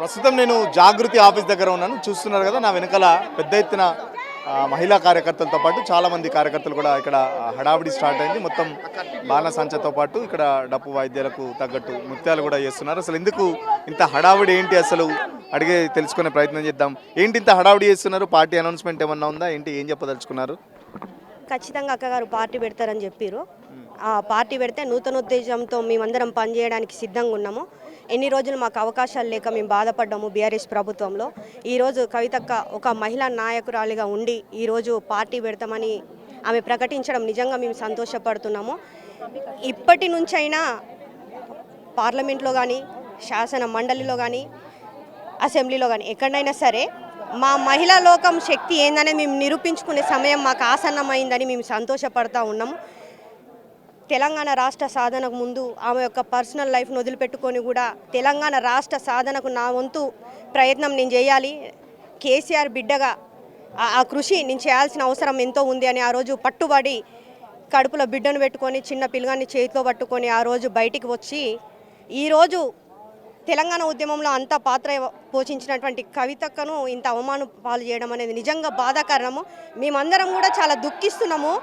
ప్రస్తుతం నేను జాగృతి ఆఫీస్ దగ్గర ఉన్నాను. చూస్తున్నారు కదా, నా వెనకాల పెద్ద ఎత్తున మహిళా కార్యకర్తలతో పాటు చాలామంది కార్యకర్తలు కూడా ఇక్కడ హడావిడి స్టార్ట్ అయింది. మొత్తం బాణసంచతో పాటు ఇక్కడ డప్పు వాయిద్యాలకు తగ్గట్టు నృత్యాలు కూడా చేస్తున్నారు. అసలు ఎందుకు ఇంత హడావిడి ఏంటి అసలు అడిగే తెలుసుకునే ప్రయత్నం చేద్దాం. ఏంటి ఇంత హడావిడి చేస్తున్నారు? పార్టీ అనౌన్స్మెంట్ ఏమన్నా ఉందా ఏంటి? ఏం చెప్పదలుచుకున్నారు? ఖచ్చితంగా అక్కగారు పార్టీ పెడతారని చెప్పారు. ఆ పార్టీ పెడితే నూతనోత్తేజంతో మేమందరం పనిచేయడానికి సిద్ధంగా ఉన్నాము. ఎన్ని రోజులు మాకు అవకాశాలు లేక మేము బాధపడ్డాము బీఆర్ఎస్ ప్రభుత్వంలో. ఈరోజు కవితక్క ఒక మహిళా నాయకురాలిగా ఉండి ఈరోజు పార్టీ పెడతామని ఆమె ప్రకటించడం నిజంగా మేము సంతోషపడుతున్నాము. ఇప్పటి నుంచైనా పార్లమెంట్లో కానీ, శాసన మండలిలో కానీ, అసెంబ్లీలో కానీ ఎక్కడైనా సరే మా మహిళా లోకం శక్తి ఏందనేది మేము నిరూపించుకునే సమయం మాకు ఆసన్నమైందని మేము సంతోషపడతా ఉన్నాము. తెలంగాణ రాష్ట్ర సాధనకు ముందు ఆమె యొక్క పర్సనల్ లైఫ్ను వదిలిపెట్టుకొని కూడా తెలంగాణ రాష్ట్ర సాధనకు నా వంతు ప్రయత్నం నేను చేయాలి, కేసీఆర్ బిడ్డగా ఆ కృషి నేను చేయాల్సిన అవసరం ఎంతో ఉంది అని ఆ రోజు పట్టుబడి కడుపులో బిడ్డను పెట్టుకొని చిన్న పిల్లగాన్ని చేతిలో పట్టుకొని ఆ రోజు బయటికి వచ్చి ఈరోజు తెలంగాణ ఉద్యమంలో అంత పాత్ర పోషించినటువంటి కవితక్కను ఇంత అవమానం పాలు చేయడం అనేది నిజంగా బాధాకరము. మేమందరం కూడా చాలా దుఃఖిస్తున్నాము.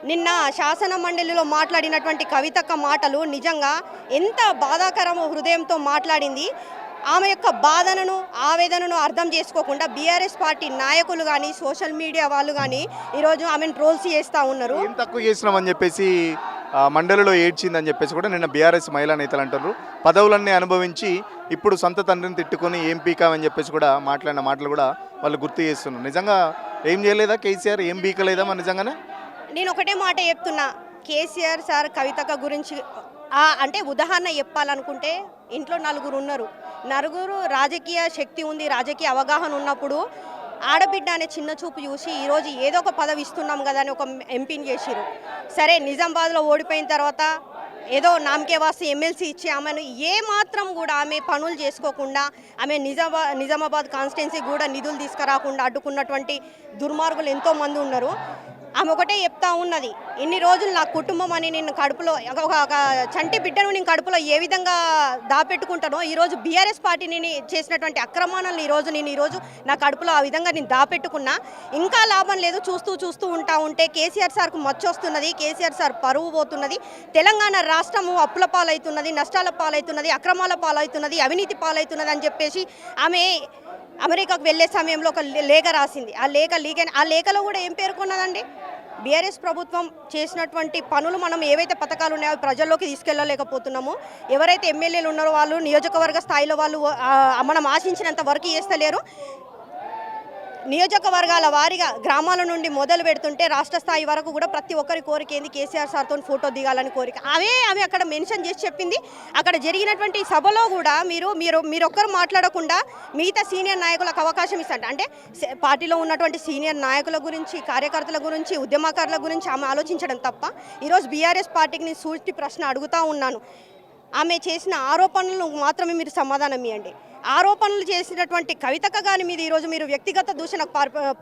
నిన్న శాసన మండలిలో మాట్లాడినటువంటి కవితక్క మాటలు నిజంగా ఎంత బాధాకరమో హృదయంతో మాట్లాడింది. ఆమె యొక్క బాధనను ఆవేదనను అర్థం చేసుకోకుండా బీఆర్ఎస్ పార్టీ నాయకులు కానీ సోషల్ మీడియా వాళ్ళు కానీ ఈరోజు ఆమెను ట్రోల్స్ చేస్తూ ఉన్నారు. ఏం తక్కువ చేసినామని చెప్పేసి మండలిలో ఏడ్చిందని చెప్పేసి కూడా నిన్న బీఆర్ఎస్ మహిళా నేతలు అంటారు. పదవులన్నీ అనుభవించి ఇప్పుడు సొంత తండ్రిని తిట్టుకొని ఏం పీకామని చెప్పేసి కూడా మాట్లాడిన మాటలు కూడా వాళ్ళు గుర్తు చేస్తున్నారు. నిజంగా ఏం చేయలేదా కేసీఆర్? ఏం పీకలేదా మరి నిజంగానే? నేను ఒకటే మాట చెప్తున్నా, కేసీఆర్ సార్ కవితక్క గురించి అంటే ఉదాహరణ చెప్పాలనుకుంటే ఇంట్లో నలుగురు ఉన్నారు. నలుగురు రాజకీయ శక్తి ఉంది, రాజకీయ అవగాహన ఉన్నప్పుడు ఆడబిడ్డ అనే చిన్న చూపు చూసి ఈరోజు ఏదో ఒక పదవి ఇస్తున్నాం కదా అని ఒక ఎంపీని చేసిరు. సరే నిజామాబాద్లో ఓడిపోయిన తర్వాత ఏదో నామకే వాసి ఎమ్మెల్సీ ఇచ్చి ఆమెను ఏ మాత్రం కూడా ఆమె పనులు చేసుకోకుండా ఆమె నిజామాబాద్ కాన్స్టిట్యున్సీ కూడా నిధులు తీసుకురాకుండా అడ్డుకున్నటువంటి దుర్మార్గులు ఎంతోమంది ఉన్నారు. ఆమె ఒకటే చెప్తా ఉన్నది, ఇన్ని రోజులు నా కుటుంబం అని నేను కడుపులో ఒక చంటి బిడ్డను నేను కడుపులో ఏ విధంగా దాపెట్టుకుంటానో ఈరోజు బీఆర్ఎస్ పార్టీని చేసినటువంటి అక్రమాలను నేను ఈరోజు నా కడుపులో ఆ విధంగా నేను దాపెట్టుకున్నా. ఇంకా లాభం లేదు, చూస్తూ ఉంటా ఉంటే కేసీఆర్ సార్కు మచ్చొస్తున్నది, కేసీఆర్ సార్ పరువు పోతున్నది, తెలంగాణ రాష్ట్రము అప్పుల పాలవుతున్నది, నష్టాల పాలవుతున్నది, అక్రమాల పాలవుతున్నది, అవినీతి పాలవుతున్నది అని చెప్పేసి ఆమె అమెరికాకు వెళ్ళే సమయంలో ఒక లేఖ రాసింది. ఆ లేఖలో కూడా ఏం పేర్కొన్నదండి, బీఆర్ఎస్ ప్రభుత్వం చేసినటువంటి పనులు మనం ఏవైతే పథకాలు ఉన్నాయో ప్రజల్లోకి తీసుకెళ్ళలేకపోతున్నామో, ఎవరైతే ఎమ్మెల్యేలు ఉన్నారో వాళ్ళు నియోజకవర్గ స్థాయిలో వాళ్ళు మనం ఆశించినంత వర్క్ చేస్తలేరు. నియోజకవర్గాల వారీగా గ్రామాల నుండి మొదలు పెడుతుంటే రాష్ట్ర స్థాయి వరకు కూడా ప్రతి ఒక్కరి కోరిక ఏంది, కేసీఆర్ సార్తో ఫోటో దిగాలని కోరిక. ఆమె అక్కడ మెన్షన్ చేసి చెప్పింది. అక్కడ జరిగినటువంటి సభలో కూడా మీరొక్కరు మాట్లాడకుండా మిగతా సీనియర్ నాయకులకు అవకాశం ఇస్తారు. అంటే పార్టీలో ఉన్నటువంటి సీనియర్ నాయకుల గురించి, కార్యకర్తల గురించి, ఉద్యమకారుల గురించి ఆమె ఆలోచించడం తప్ప ఈరోజు బీఆర్ఎస్ పార్టీకి నేను సూటి ప్రశ్న అడుగుతూ ఉన్నాను. ఆమె చేసిన ఆరోపణలు మాత్రమే మీరు సమాధానం ఇవ్వండి. ఆరోపణలు చేసినటువంటి కవితక్క కానీ మీద ఈరోజు మీరు వ్యక్తిగత దూషణకు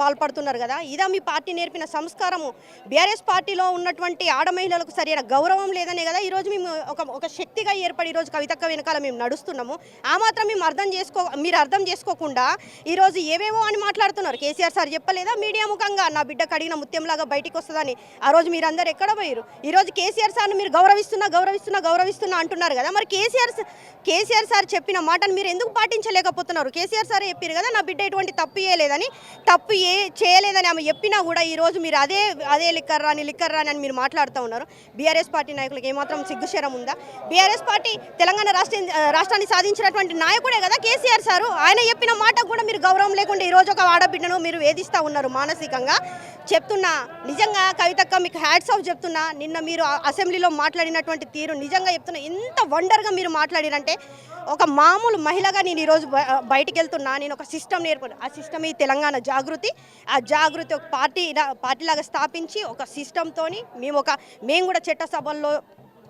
పాల్పడుతున్నారు కదా, ఇదా మీ పార్టీ నేర్పిన సంస్కారము? బీఆర్ఎస్ పార్టీలో ఉన్నటువంటి ఆడ మహిళలకు సరైన గౌరవం లేదనే కదా ఈరోజు మేము ఒక శక్తిగా ఏర్పడి ఈరోజు కవితక్క వెనకాల మేము నడుస్తున్నాము. ఆ మాత్రం మీరు అర్థం చేసుకోకుండా ఈరోజు ఏవేవో అని మాట్లాడుతున్నారు. కేసీఆర్ సార్ చెప్పలేదా మీడియా ముఖంగా నా బిడ్డ కడిగిన ముత్యంలాగా బయటికి వస్తుందని? ఆ రోజు మీరందరూ ఎక్కడ పోయారు? ఈరోజు కేసీఆర్ సార్ని మీరు గౌరవిస్తున్నా అంటున్నారు కదా, మరి కేసీఆర్ సార్ చెప్పిన మాటను మీరు ఎందుకు పాటించలేకపోతున్నారు? కేసీఆర్ సార్ చెప్పారు కదా నా బిడ్డ ఎటువంటి తప్పు చేయలేదని ఆమె చెప్పినా కూడా ఈరోజు మీరు అదే లిక్కర్ రాని అని మీరు మాట్లాడుతూ ఉన్నారు. బీఆర్ఎస్ పార్టీ నాయకులకు ఏమాత్రం సిగ్గుశరం ఉందా? బీఆర్ఎస్ పార్టీ తెలంగాణ రాష్ట్రాన్ని సాధించినటువంటి నాయకుడే కదా కేసీఆర్ సారు. ఆయన చెప్పిన మాటకు కూడా మీరు గౌరవం లేకుండా ఈరోజు ఒక ఆడబిడ్డను మీరు వేధిస్తూ ఉన్నారు మానసికంగా. చెప్తున్నా నిజంగా కవితక్క మీకు హ్యాట్స్ ఆఫ్ చెప్తున్నా. నిన్న మీరు అసెంబ్లీలో మాట్లాడినటువంటి తీరు నిజంగా చెప్తున్నా ఎంత వండర్గా మీరు మాట్లాడారంటే, ఒక మామూలు మహిళగా నేను ఈరోజు బయటికి వెళ్తున్నా. నేను ఒక సిస్టమ్ నేర్పాను. ఆ సిస్టమ్ ఈ తెలంగాణ జాగృతి. ఆ జాగృతి ఒక పార్టీలాగా స్థాపించి ఒక సిస్టమ్తోని మేము కూడా చట్టసభల్లో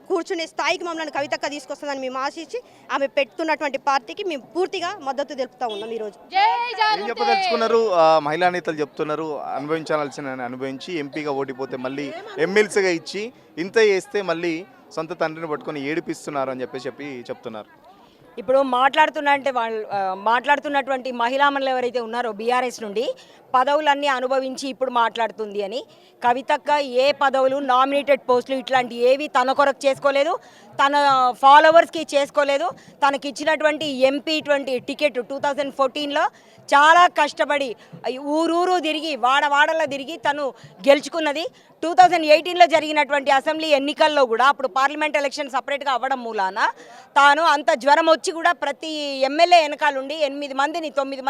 కూర్చునే స్థాయికి మమ్మల్ని కవితక్క తీసుకొస్తుందని మేము ఆశించి ఆమె పెడుతున్నటువంటి పార్టీకి మేము పూర్తిగా మద్దతు తెలుపుతా ఉన్నాం. ఈరోజు ఏం చెప్పదలుచుకున్నారు? మహిళా నేతలు చెప్తున్నారు అనుభవించాల్సిన అనుభవించి ఎంపీగా ఓడిపోతే మళ్ళీ ఎమ్మెల్సీగా ఇచ్చి ఇంత చేస్తే మళ్ళీ సొంత తండ్రిని పట్టుకొని ఏడిపిస్తున్నారు అని చెప్పి చెప్తున్నారు. ఇప్పుడు మాట్లాడుతున్నటువంటి మహిళామణులు ఎవరైతే ఉన్నారో బీఆర్ఎస్ నుండి పదవులన్నీ అనుభవించి ఇప్పుడు మాట్లాడుతుంది అని. కవితక్క ఏ పదవులు, నామినేటెడ్ పోస్టులు ఇట్లాంటి ఏవి తన కొరకు చేసుకోలేదు, తన ఫాలోవర్స్కి చేసుకోలేదు. తనకిచ్చినటువంటి ఎంపీ టికెట్ 2014లో చాలా కష్టపడి ఊరూరు తిరిగి వాడవాడలో తిరిగి తను గెలుచుకున్నది. 2018లో జరిగినటువంటి అసెంబ్లీ ఎన్నికల్లో కూడా అప్పుడు పార్లమెంట్ ఎలక్షన్ సపరేట్గా అవ్వడం మూలాన తాను అంత జ్వరం వచ్చి కూడా ప్రతి ఎమ్మెల్యే వెనకాలండి 9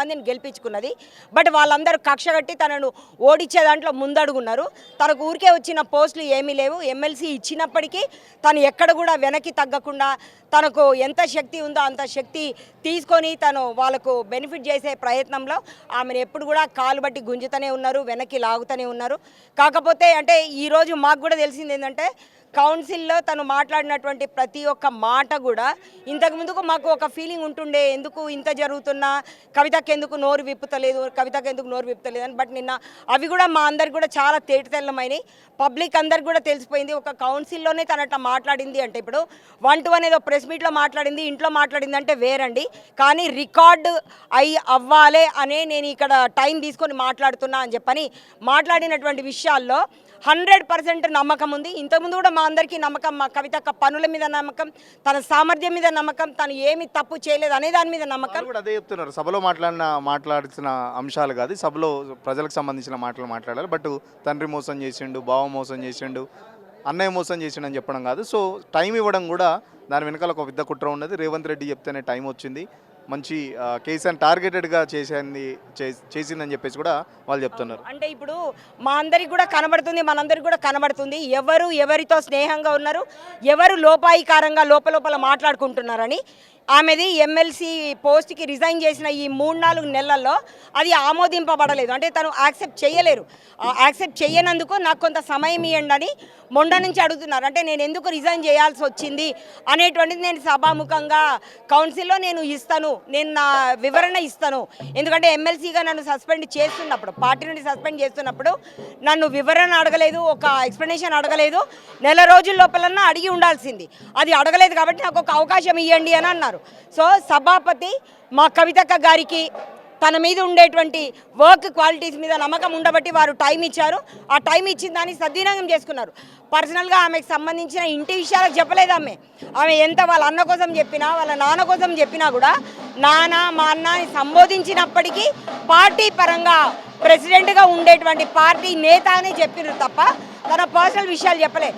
మందిని గెలిపించుకున్నది. బట్ వాళ్ళందరూ కక్ష కట్టి తనను ఓడించే దాంట్లో ముందడుగున్నారు. తనకు ఊరికే వచ్చిన పోస్టులు ఏమీ లేవు. ఎమ్మెల్సీ ఇచ్చినప్పటికీ తను ఎక్కడ కూడా వెనక్కి తగ్గకుండా తనకు ఎంత శక్తి ఉందో అంత శక్తి తీసుకొని తను వాళ్ళకు బెనిఫిట్ చేసే ప్రయత్నంలో ఆమెను ఎప్పుడు కూడా కాలు బట్టి గుంజుతూనే ఉన్నారు, వెనక్కి లాగుతూనే ఉన్నారు. కాకపోతే అంటే ఈరోజు మాకు కూడా తెలిసింది ఏంటంటే కౌన్సిల్లో తను మాట్లాడినటువంటి ప్రతి ఒక్క మాట కూడా ఇంతకుముందుకు మాకు ఒక ఫీలింగ్ ఉంటుండే, ఎందుకు ఇంత జరుగుతున్నా కవితకు ఎందుకు నోరు విప్పుతలేదు అని. బట్ నిన్న అవి కూడా మా అందరికి కూడా చాలా తేటతెల్లమైనవి. పబ్లిక్ అందరికి కూడా తెలిసిపోయింది. ఒక కౌన్సిల్లోనే తను అట్లా మాట్లాడింది అంటే, ఇప్పుడు 1-1 ఏదో ప్రెస్ మీట్లో మాట్లాడింది, ఇంట్లో మాట్లాడింది అంటే వేరండి. కానీ రికార్డు అవ్వాలి అనే నేను ఇక్కడ టైం తీసుకొని మాట్లాడుతున్నా అని చెప్పని మాట్లాడినటువంటి విషయాల్లో 100% నమ్మకం ఉంది. ఇంతకుముందు కూడా మా అందరికీ నమ్మకం, మా కవితక్క పనుల మీద నమ్మకం, తన సామర్థ్యం మీద నమ్మకం, తను ఏమి తప్పు చేయలేదు అనే దాని మీద నమ్మకం. కూడా అదే చెప్తున్నారు, సభలో మాట్లాడాల్సిన అంశాలు కాదు, సభలో ప్రజలకు సంబంధించిన మాటలు మాట్లాడాలి. బట్ తండ్రి మోసం చేసిండు, బావ మోసం చేసిండు, అన్నయ్య మోసం చేసిండు అని చెప్పడం కాదు. సో టైం ఇవ్వడం కూడా దాని వెనకాల ఒక పెద్ద కుట్ర ఉన్నది. రేవంత్ రెడ్డి చెప్తేనే టైం వచ్చింది, మంచి కేసీఆర్ టార్గెటెడ్గా చేసిందని చెప్పేసి కూడా వాళ్ళు చెప్తున్నారు. అంటే ఇప్పుడు మా అందరికి కూడా కనబడుతుంది, మనందరికి కూడా కనబడుతుంది ఎవరు ఎవరితో స్నేహంగా ఉన్నారు, ఎవరు లోపాయికారంగా లోపల మాట్లాడుకుంటున్నారని. ఆమెది ఎమ్మెల్సీ పోస్ట్కి రిజైన్ చేసిన ఈ 3-4 నెలల్లో అది ఆమోదింపబడలేదు. అంటే తను యాక్సెప్ట్ చేయలేరు. యాక్సెప్ట్ చేయనందుకు నాకు కొంత సమయం ఇవ్వండి అని మొండ నుంచి అడుగుతున్నారు. అంటే నేను ఎందుకు రిజైన్ చేయాల్సి వచ్చింది అనేటువంటిది నేను సభాముఖంగా కౌన్సిల్లో నేను నా వివరణ ఇస్తాను. ఎందుకంటే ఎమ్మెల్సీగా నన్ను సస్పెండ్ చేస్తున్నప్పుడు, పార్టీ నుండి సస్పెండ్ చేస్తున్నప్పుడు నన్ను వివరణ అడగలేదు, ఒక ఎక్స్ప్లెనేషన్ అడగలేదు. నెల రోజుల లోపలన్నా అడిగి ఉండాల్సింది. అది అడగలేదు కాబట్టి నాకు ఒక అవకాశం ఇవ్వండి అని అన్నారు. సో సభాపతి మా కవితక్క గారికి తన మీద ఉండేటువంటి వర్క్ క్వాలిటీస్ మీద నమ్మకం ఉండబట్టి వారు టైం ఇచ్చారు. ఆ టైం ఇచ్చిన దాన్ని సద్వినియోగం చేసుకున్నారు. పర్సనల్గా ఆమెకు సంబంధించిన ఇంటి విషయాలకు చెప్పలేదు. ఆమె ఎంత వాళ్ళ అన్న కోసం చెప్పినా, వాళ్ళ నాన్న కోసం చెప్పినా కూడా నాన్న మా అన్న అని సంబోధించినప్పటికీ పార్టీ పరంగా ప్రెసిడెంట్గా ఉండేటువంటి పార్టీ నేత అని చెప్పినారు తప్ప తన పర్సనల్ విషయాలు చెప్పలే.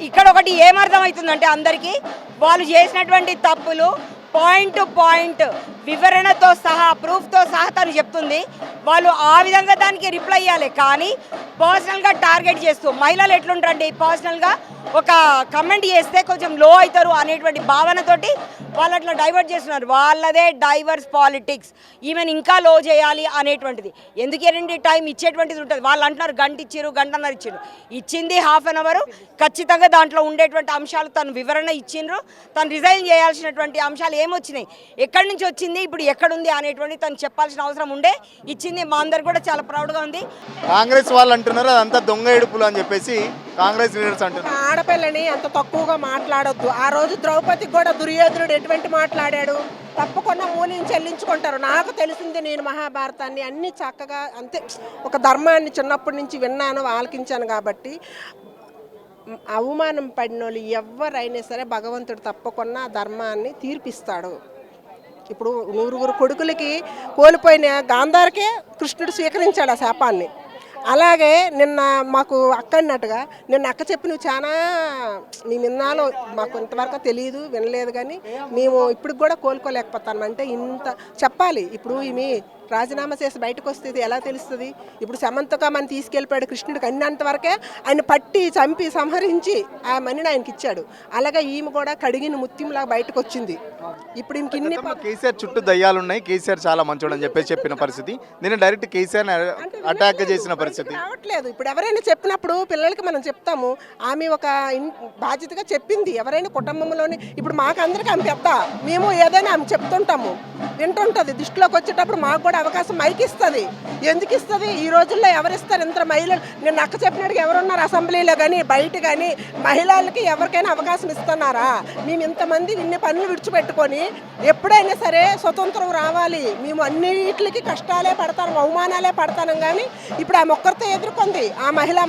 ఇక్కడ ఒకటి ఏమర్థమవుతుందంటే అందరికీ వాళ్ళు చేసినటువంటి తప్పులు పాయింట్ టు పాయింట్ వివరణతో సహా ప్రూఫ్తో సహా తను చెప్తుంది. వాళ్ళు ఆ విధంగా దానికి రిప్లై ఇవ్వాలి. కానీ పర్సనల్గా టార్గెట్ చేస్తూ మహిళలు ఎట్లుంటారండి, పర్సనల్గా ఒక కమెంట్ చేస్తే కొంచెం లో అవుతారు అనేటువంటి భావనతోటి వాళ్ళు అట్లా డైవర్ట్ చేస్తున్నారు. వాళ్ళదే డైవర్స్ పాలిటిక్స్. ఈమెను ఇంకా లో చేయాలి అనేటువంటిది. ఎందుకేనండి టైం ఇచ్చేటువంటిది ఉంటుంది. వాళ్ళు అంటున్నారు గంట ఇచ్చారు, గంటన్నర ఇచ్చారు. ఇచ్చింది ½ అన్ అవర్. ఖచ్చితంగా దాంట్లో ఉండేటువంటి అంశాలు తను వివరణ ఇచ్చిండ్రు. తను రిజైన్ చేయాల్సినటువంటి అంశాలు ఏమొచ్చినాయి, ఎక్కడి నుంచి వచ్చింది, ఇప్పుడు ఎక్కడుంది అనేటువంటి తను చెప్పాల్సిన అవసరం ఉండే ఇచ్చింది. మా అందరు కూడా చాలా ప్రౌడ్గా ఉంది. కాంగ్రెస్ వాళ్ళు అంటున్నారు అదంతా దొంగ ఏడుపులు అని చెప్పేసి కాంగ్రెస్ లీడర్స్ అంటున్నారు. ఆడపిల్లని అంత తక్కువగా మాట్లాడొద్దు. ఆ రోజు ద్రౌపదికి కూడా దుర్యోధనుడు ఎటువంటి మాట్లాడాడు, తప్పకుండా మూల్యం చెల్లించుకుంటారు. నాకు తెలిసింది, నేను మహాభారతాన్ని అన్ని చక్కగా అంతే ఒక ధర్మాన్ని చిన్నప్పటి నుంచి విన్నాను, ఆలకించాను. కాబట్టి అవమానం పడిన వాళ్ళు ఎవరైనా సరే భగవంతుడు తప్పకుండా ధర్మాన్ని తీర్పిస్తాడు. ఇప్పుడు 9 కొడుకులకి కోల్పోయిన గాంధారకే కృష్ణుడు స్వీకరించాడు ఆ శాపాన్ని. అలాగే నిన్న మాకు అక్క అన్నట్టుగా నిన్న అక్క చెప్పి నువ్వు చాలా నీ నిన్నాలో మాకు ఇంతవరకు తెలియదు, వినలేదు. కానీ మేము ఇప్పటికి కూడా కోలుకోలేకపోతాం. అంటే ఇంత చెప్పాలి. ఇప్పుడు ఈమె రాజీనామా చేసి బయటకు వస్తే ఎలా తెలుస్తుంది? ఇప్పుడు సమంతగా మనం తీసుకెళ్ళిపోయాడు కృష్ణుడికి అన్నంతవరకే ఆయన పట్టి చంపి సంహరించి ఆ మనిని ఆయనకి ఇచ్చాడు. అలాగే ఈమె కూడా కడిగిన ముత్యంలాగా బయటకు వచ్చింది. ఇప్పుడు ఈమెకి ఇన్ని కేసీఆర్ చుట్టూ దయ్యాలు ఉన్నాయి, కేసీఆర్ చాలా మంచోడు అని చెప్పేసి చెప్పిన పరిస్థితి. నేను డైరెక్ట్ కేసీఆర్ అటాక్ చేసిన పరిస్థితి రావట్లేదు. ఇప్పుడు ఎవరైనా చెప్పినప్పుడు పిల్లలకి మనం చెప్తాము. ఆమె ఒక బాధ్యతగా చెప్పింది. ఎవరైనా కుటుంబంలోని ఇప్పుడు మాకు అందరికీ ఆమె పెద్ద, మేము ఏదైనా ఆమె చెప్తుంటాము, వింటుంటుంది. దృష్టిలోకి వచ్చేటప్పుడు మాకు కూడా కూడా అవకాశం మైకి ఇస్తుంది. ఎందుకు ఇస్తుంది? ఈ రోజుల్లో ఎవరిస్తారు? ఇంత మహిళలు నేను అక్క చెప్పినట్టుగా ఎవరున్నారు అసెంబ్లీలో కానీ బయట కానీ మహిళలకి ఎవరికైనా అవకాశం ఇస్తున్నారా? మేము ఇంతమంది ఇన్ని పనులు విడిచిపెట్టుకొని ఎప్పుడైనా సరే స్వతంత్రం రావాలి, మేము అన్నిటికి కష్టాలే పడతాం, అవమానాలే పడతాం. కానీ ఇప్పుడు ఆమె ఒక్కరితో ఎదుర్కొంది ఆ మహిళ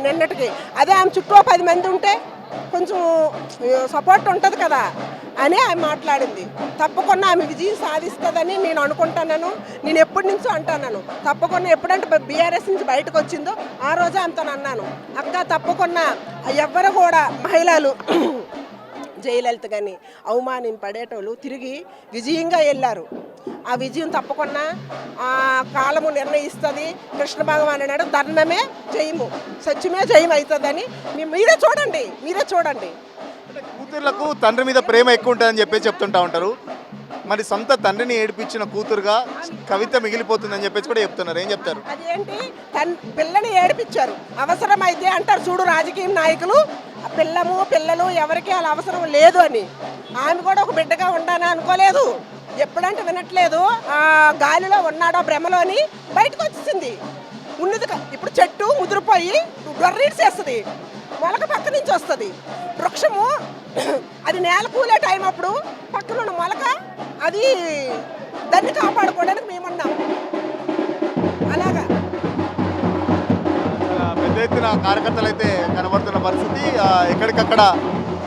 నిన్నటికి. అదే ఆమె చుట్టూ 10 మంది ఉంటే కొంచెం సపోర్ట్ ఉంటుంది కదా అని ఆమె మాట్లాడింది. తప్పకుండా ఆమె విజయం సాధిస్తుందని నేను అనుకుంటున్నాను. నేను ఎప్పటి నుంచో అంటున్నాను, తప్పకుండా ఎప్పుడంటే బీఆర్ఎస్ నుంచి బయటకు వచ్చిందో ఆ రోజే ఆమెతో అన్నాను, అక్క తప్పకుండా ఎవ్వరు కూడా మహిళలు జయలలిత కానీ అవమానింపడేటోళ్ళు తిరిగి విజయంగా వెళ్ళారు. ఆ విజయం తప్పకుండా కాలము నిర్ణయిస్తుంది. కృష్ణ భగవాన్ అన్నాడు, ధర్మమే జయము, సత్యమే జయం అవుతుందని. మీరే చూడండి. కూతుర్లకు తండ్రి మీద ప్రేమ ఎక్కువ ఉంటుందని చెప్పేసి చెప్తుంటా ఉంటారు. మరి సొంత తండ్రిని ఏడిపించిన కూతురుగా కవిత మిగిలిపోతుందని చెప్పేసి కూడా చెప్తున్నారు. ఏం చెప్తారు? అదేంటి, పిల్లని ఏడిపించారు. అవసరమైతే అంటారు చూడు రాజకీయ నాయకులు, పిల్లలు ఎవరికి అలా అవసరం లేదు అని. ఆమె కూడా ఒక బిడ్డగా ఉండాలని అనుకోలేదు. ఎప్పుడంటే వినట్లేదు, ఆ గాలిలో ఉన్నాడో భ్రమలోని బయటకు వచ్చేసింది. ఉన్నది ఇప్పుడు చెట్టు ముదిరిపోయి డొర్రీడ్చేస్తుంది, మొలక పక్క నుంచి వస్తుంది. వృక్షము అది నేల కూలే టైం అప్పుడు పక్కన ఉన్న మొలక అది దాన్ని కాపాడుకోవడానికి మేమున్నాం. అలాగా పెద్ద ఎత్తున కార్యకర్తలు అయితే కనబడుతున్న పరిస్థితి. ఎక్కడికక్కడ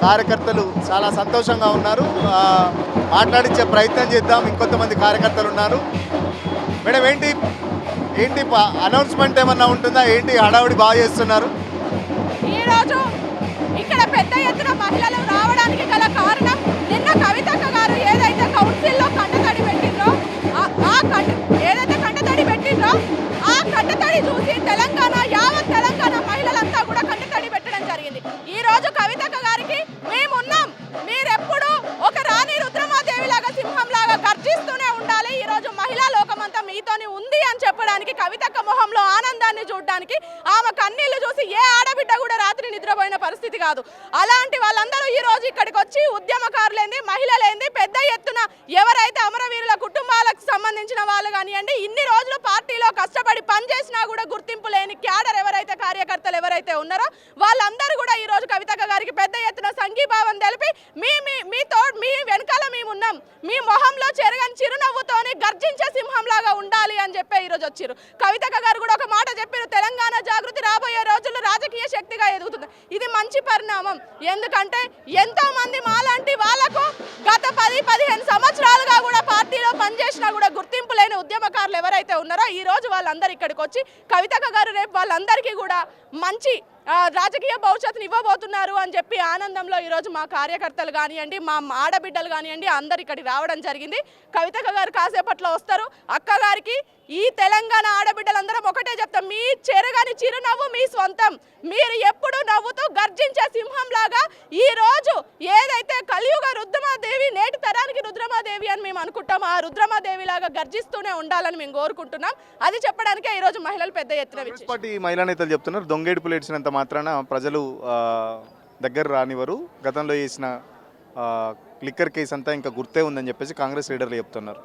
కార్యకర్తలు చాలా సంతోషంగా ఉన్నారు. మాట్లాడించే ప్రయత్నం చేద్దాం. ఇంకొంతమంది కార్యకర్తలు ఉన్నారు. మేడం ఏంటి అనౌన్స్మెంట్ ఏమన్నా ఉంటుందా? ఏంటి హడావుడి బాగా చేస్తున్నారు? ఈరోజు ఇక్కడ పెద్ద ఎత్తున మహిళలు రావడానికి గల కారణం, నిన్న కవితక్క గారు ఏదైతే కౌన్సిల్లో కంటతడి పెట్టిండ్రో ఆ కంటతడి చూసి యావత్ తెలంగాణ మహిళలంతా కూడా కంటతడి పెట్టడం జరిగింది. ఈ రోజు కవితక్క గారికి మేమున్నాం, మీరెప్పుడు ఒక రాణి రుద్రమాదేవి లాగా సింహం లాగా గర్జిస్తూనే ఉండాలి. ఈ రోజు మహిళా లోకమంతా మీతోని ఉంది అని చెప్పడానికి, కవితక్క మొహంలో ఆనందాన్ని చూడడానికి, ఆమె కన్నీళ్లు చూసి ఏ ఆడబిడ్డ కూడా రాత్రి నిద్రపోయిన పరిస్థితి కాదు. అలాంటి వాళ్ళందరూ ఈ రోజు ఇక్కడికి వచ్చి ఉద్యమకారులేంది, మహిళలేంది, పెద్ద ఎత్తున ఎవరైతే అమరవీరుల కుటుంబాలకు సంబంధించిన వాళ్ళు కానివ్వండి, ఇన్ని రోజులు పార్టీలో కష్టపడి పనిచేసినా కూడా గుర్తింపు లేని క్యాడర్ ఎవరైతే కార్యకర్తలు ఎవరైతే ఉన్నారో వాళ్ళందరూ కూడా ఈ రోజు కవితక్క గారికి పెద్ద ఎత్తున సంఘీభావం తెలిపి మీ వెనకాల మేమున్నాం, మీ మొహంలో చెరగని చిరునవ్వుతోని గర్జించే సింహంలాగా ఉండాలి అని చెప్పి ఈరోజు వచ్చారు. కవితక్క గారు కూడా ఒక మాట చెప్పారు, తెలంగాణ జాగృతి రాబోయే రోజుల్లో రాజకీయ శక్తిగా ఎదుగుతుంది. ఇది మంచి పరిణామం. ఎందుకంటే ఎంతో మంది మాలాంటి వాళ్లకు గత 10-15 సంవత్సరాలుగా కూడా పార్టీలో పనిచేసినా కూడా గుర్తింపు లేని ఉద్యమకారులు ఎవరైతే ఉన్నారో ఈ రోజు వాళ్ళందరూ ఇక్కడికి వచ్చి కవితక్క గారు రేపు వాళ్ళందరికీ కూడా మంచి రాజకీయ భవిష్యత్తుని ఇవ్వబోతున్నారు అని చెప్పి ఆనందంలో ఈరోజు మా కార్యకర్తలు కానివ్వండి, మా ఆడబిడ్డలు కానివ్వండి అందరు ఇక్కడికి రావడం జరిగింది. కవితక్క గారు కాసేపట్లో వస్తారు. అక్క గారికి ఈ తెలంగాణ ఆడబిడ్డలందరం ఒకటే చెప్తాం, మీ చెరగని చిరునవ్వు మీ సొంతం. మీరు ఎప్పుడు నవ్వుతూ గర్జించే సింహంలాగా ఈ రోజు ఏదైతే కలియుగ రుద్రమాదేవి, నేటి తరానికి రుద్రమాదేవి అని మేము అనుకుంటాం, ఆ రుద్రమాదేవి లాగా గర్జిస్తూనే ఉండాలని మేము కోరుకుంటున్నాం. అది చెప్పడానికే ఈ రోజు మహిళలు పెద్ద ఎత్తున పార్టీ మహిళా నేతలు చెప్తున్నారు, దొంగేడుపులు ఏడ్చినంత మాత్రాన ప్రజలు దగ్గర రానివ్వరు, గతంలో చేసిన క్లిక్కర్ కేసు అంతా ఇంకా గుర్తే ఉందని చెప్పేసి కాంగ్రెస్ లీడర్లు చెప్తున్నారు.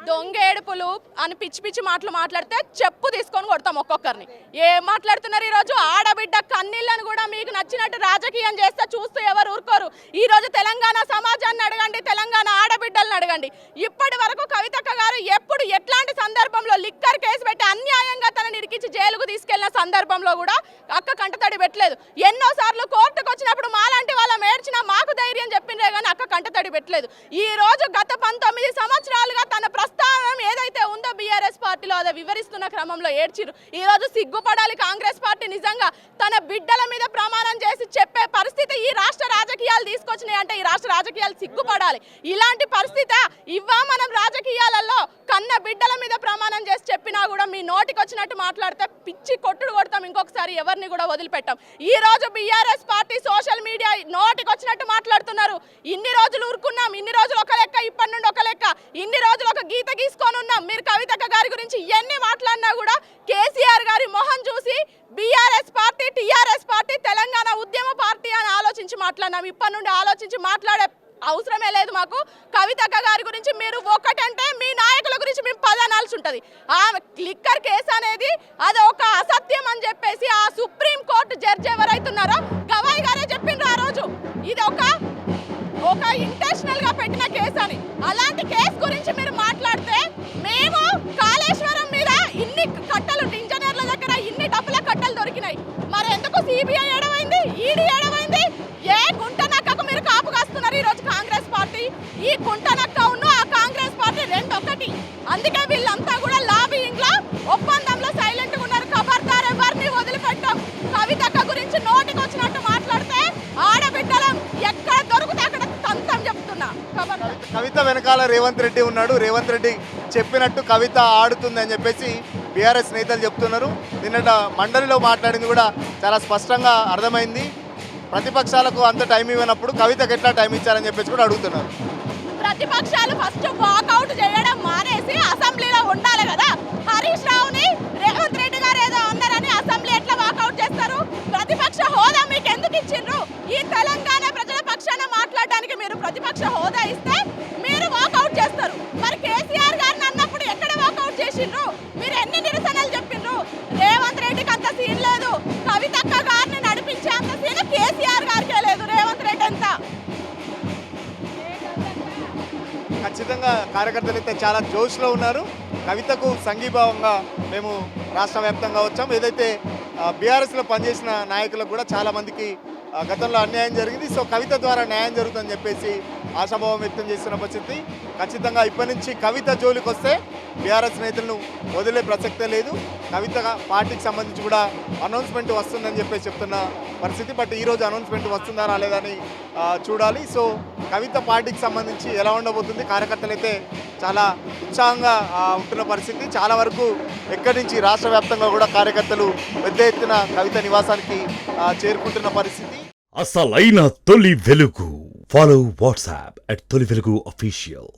దొంగేడుపులు అని పిచ్చి పిచ్చి మాటలు మాట్లాడితే చెప్పు తీసుకొని కొడతాం ఒక్కొక్కరిని. ఏం మాట్లాడుతున్నారు ఈరోజు? ఆడబిడ్డ కన్నీళ్ళని కూడా మీకు నచ్చినట్టు రాజకీయం చేస్తే చూస్తూ ఎవరు ఊరుకోరు. ఈరోజు తెలంగాణ సమాజాన్ని అడగండి, తెలంగాణ ఆడబిడ్డలను అడగండి. ఇప్పటి వరకు కవితక్క గారు ఎప్పుడు ఎట్లాంటి సందర్భంలో లిక్కర్ కేసు పెట్టి అన్యాయంగా తనని ఇరికించి జైలుకు తీసుకెళ్లిన సందర్భంలో కూడా అక్క కంటతడి పెట్టలేదు. ఎన్నోసార్లు కోర్టుకు వచ్చినప్పుడు మాలాంటి వాళ్ళం ఏడ్చినా మాకు ధైర్యం చెప్పిందే కానీ అక్క కంటతడి పెట్టలేదు. ఈ రోజు గత 19 సంవత్సరాలుగా తన ప్రస్థానం ఏదైతే ఉందో బీఆర్ఎస్ పార్టీలో అదే వివరిస్తున్న క్రమంలో ఏడ్చిరు. ఈ రోజు సిగ్గుపడాలి కాంగ్రెస్ పార్టీ. నిజంగా తన బిడ్డల మీద ప్రమాణం చేసి చెప్పే పరిస్థితి ఈ రాష్ట్ర రాజకీయాలు తీసుకొచ్చినాయి అంటే ఈ రాష్ట్ర రాజకీయాలు సిగ్గుపడాలి. ఇలాంటి పరిస్థితి మనం రాజకీయాలలో కన్న బిడ్డల మీద ప్రమాణం చేసి చెప్పినా కూడా మీ నోటికి వచ్చినట్టు మాట్లాడితే పిచ్చి కొట్టుడు కొడతాం, ఇంకొకసారి ఎవరిని కూడా వదిలిపెట్టాం. ఈ రోజు బీఆర్ఎస్ పార్టీ సోషల్ మీడియా నోటికి వచ్చినట్టు మాట్లాడుతున్నారు. ఇన్ని రోజులు ఊరుకున్నాం, ఇన్ని రోజులు ఒక లెక్క, ఇప్పటి నుండి ఒక లెక్క, ఇన్ని రోజులు ఒక గీత గీసుకొని ఉన్నాం. మీరు కవితక్క గారి గురించి ఎన్ని మాట్లాడినా కూడా కేసీఆర్ గారి మొహం చూసి BRS party, TRS party Telangana ఉద్యమ పార్టీ అని ఆలోచించి మాట్లాడినాం. ఇప్పటి నుండి ఆలోచించి మాట్లాడే అవసరమే లేదు మాకు. కవితక్క గారి గురించి మీరు ఒకటంటే మీ నాయకుల గురించి మేము 10 అనాల్సి ఉంటుంది. ఆ లిక్కర్ కేసు అనేది అది ఒక అసత్యం అని చెప్పేసి ఆ సుప్రీం కోర్టు జడ్జి ఎవరైతున్నారో గవాయి గారే చెప్పిండ్రు ఆ రోజు ఇది ఒక ఇంటెన్షనల్ గా పెట్టిన కేసు అని. అలాంటి కేసు గురించి మీరు మాట్లాడితే మేము కాళేశ్వరం మీద ఇన్ని కట్టలు ఇంజనీర్ల దగ్గర ఇన్ని డబ్బుల కట్టలు దొరికినాయి, మరి ఎందుకు సిబిఐ ఏడమైంది, ఈడీ ఏడమైంది? ఏ గుంటనక్కకు మీరు కాపు కాస్తున్నారు ఈరోజు కాంగ్రెస్ పార్టీ? ఈ గుంటనక్క ఉన్ను ఆ కాంగ్రెస్ పార్టీ రెండు ఒకటి. అందుకే వీళ్ళంతా కూడా లాబియింగ్ లో ఒప్పందంలో సైలెంట్ గా ఉన్నారు. ఖబర్దార్, ఎవరిని వదిలిపెట్టాం. కవితక్క గురించి నోటికి వచ్చినట్టు మాట్లాడితే ఆడబిడ్డలం ఎక్కడ దొరికితే అక్కడ తంతం చెప్తున్నా. కవిత వెనకాల రేవంత్ రెడ్డి ఉన్నాడు. రేవంత్ రెడ్డి చెప్పినట్టు కవిత ఆడుతుంది అని చెప్పేసి బీఆర్ఎస్ నేతలు చెప్తున్నారు. నిన్నట మండలిలో మాట్లాడింది కూడా చాలా స్పష్టంగా అర్థమైంది. ప్రతిపక్షాలకు అంత టైం ఇవ్వనప్పుడు కవితకు ఎట్లా టైం ఇచ్చారని చెప్పేసి కూడా అడుగుతున్నారు. ప్రతిపక్షాలు ఫస్ట్ వాకౌట్ చేయడం మానేసి అసెంబ్లీలో ఉండాలి కదా. హరీష్ రావుని రేవంత్ రెడ్డి గారు ఏదో అన్నారని అసెంబ్లీ ఎట్లా వాకౌట్ చేస్తారు? ప్రతిపక్ష హోదా మీకు ఎందుకు ఇచ్చిండ్రు? ఈ తెలంగాణ ప్రజల పక్షాన మాట్లాడడానికి మీరు ప్రతిపక్ష హోదా ఇస్తే మీరు వాకౌట్ చేస్తారు. మరి కేసీఆర్ గారిని అన్నప్పుడు ఎక్కడ వాకౌట్ చేసిండ్రు? మీరు ఎన్ని నిరసనలు చెప్పిండ్రు? రేవంత్ రెడ్డికి అంత సీన్ లేదు. కవితక్క గారిని నడిపించే అంత సీన్ కేసీఆర్ గారికే లేదు. రేవంత్ రెడ్డి అంతా ఖచ్చితంగా కార్యకర్తలు అయితే చాలా జోష్లో ఉన్నారు. కవితకు సంఘీభావంగా మేము రాష్ట్ర వ్యాప్తంగా వచ్చాం. ఏదైతే బీఆర్ఎస్లో పనిచేసిన నాయకులకు కూడా చాలామందికి గతంలో అన్యాయం జరిగింది. సో కవిత ద్వారా న్యాయం జరుగుతుందని చెప్పేసి ఆశాభావం వ్యక్తం చేస్తున్న పరిస్థితి. ఖచ్చితంగా ఇప్పటి నుంచి కవిత జోలికి వస్తే బీఆర్ఎస్ నేతలను వదిలే ప్రసక్తే లేదు. కవిత పార్టీకి సంబంధించి కూడా అనౌన్స్మెంట్ వస్తుందని చెప్పేసి చెప్తున్న పరిస్థితి. బట్ ఈరోజు అనౌన్స్మెంట్ వస్తుందా రాలేదని చూడాలి. సో కవిత పార్టీకి సంబంధించి ఎలా ఉండబోతుంది? కార్యకర్తలు అయితే చాలా ఉత్సాహంగా ఉంటున్న పరిస్థితి. చాలా వరకు ఎక్కడి నుంచి రాష్ట్ర వ్యాప్తంగా కూడా కార్యకర్తలు పెద్ద ఎత్తున కవిత నివాసానికి చేరుకుంటున్న పరిస్థితి. అసలైన తొలి వెలుగు. ఫాలో వాట్సాప్ @తొలి వెలుగు అఫీషియల్.